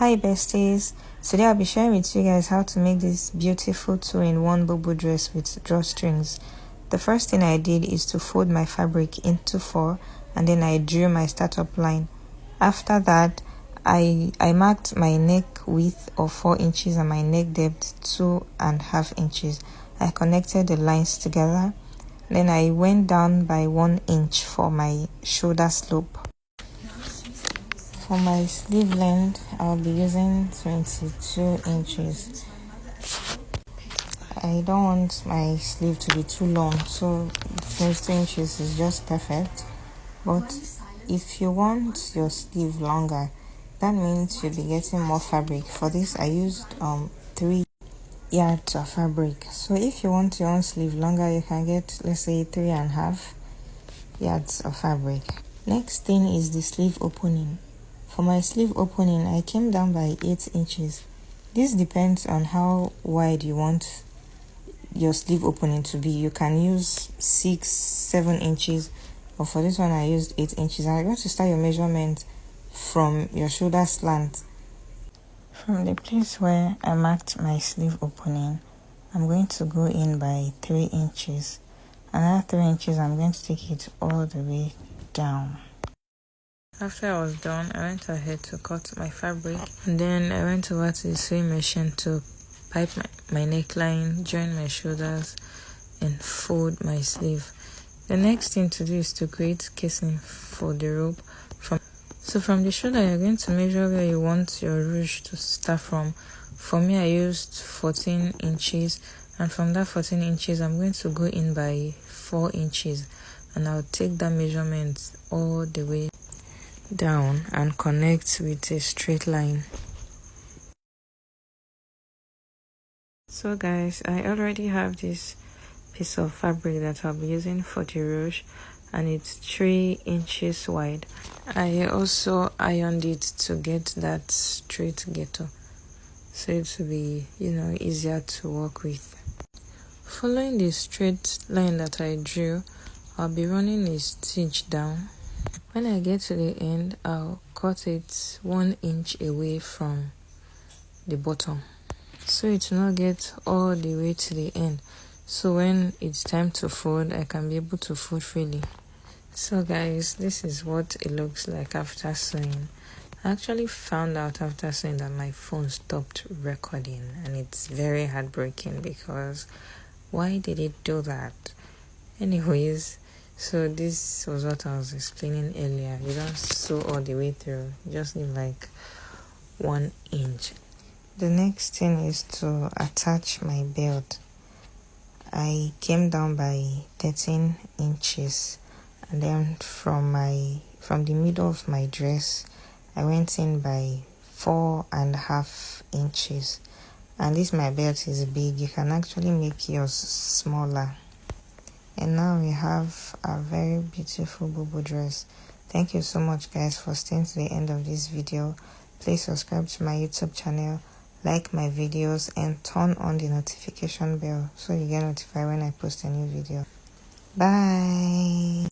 Hi besties, today I'll be sharing with you guys how to make this beautiful 2-in-1 Bubu dress with drawstrings. The first thing I did is to fold my fabric into 4 and then I drew my startup line. After that, I marked my neck width of 4 inches and my neck depth 2.5 inches. I connected the lines together. Then I went down by 1 inch for my shoulder slope. For my sleeve length, I'll be using 22 inches. I don't want my sleeve to be too long, so 22 inches is just perfect. But if you want your sleeve longer, that means you'll be getting more fabric. For this, I used 3 yards of fabric. So if you want your own sleeve longer, you can get, let's say, 3.5 yards of fabric. Next thing is the sleeve opening. For my sleeve opening, I came down by 8 inches. This depends on how wide you want your sleeve opening to be. You can use 6-7 inches, but for this one I used 8 inches. And I'm going to start your measurement from your shoulder slant. From the place where I marked my sleeve opening, I'm going to go in by 3 inches. Another 3 inches, I'm going to take it all the way down. After I was done, I went ahead to cut my fabric, and then I went over to the sewing machine to pipe my neckline, join my shoulders, and fold my sleeve. The next thing to do is to create casing for the rope. From the shoulder, you're going to measure where you want your ruche to start from. For me, I used 14 inches, and from that 14 inches, I'm going to go in by 4 inches, and I'll take that measurement all the way down and connect with a straight line. So guys, I already have this piece of fabric that I'll be using for the ruche, and it's 3 inches wide. I also ironed it to get that straight ghetto, so it will be, easier to work with. Following the straight line that I drew, I'll be running a stitch down. When I get to the end, I'll cut it 1 inch away from the bottom, so it will not get all the way to the end. So when it's time to fold, I can be able to fold freely. So guys, this is what it looks like after sewing. I actually found out after sewing that my phone stopped recording, and it's very heartbreaking because why did it do that? Anyways, so this was what I was explaining earlier. You don't sew all the way through, you just leave like 1 inch. The next thing is to attach my belt. I came down by 13 inches, and then from the middle of my dress, I went in by 4.5 inches. And this my belt is big. You can actually make yours smaller. And now we have a very beautiful Bubu dress. Thank you so much guys for staying to the end of this video. Please subscribe to my YouTube channel, like my videos, and turn on the notification bell so you get notified when I post a new video. Bye.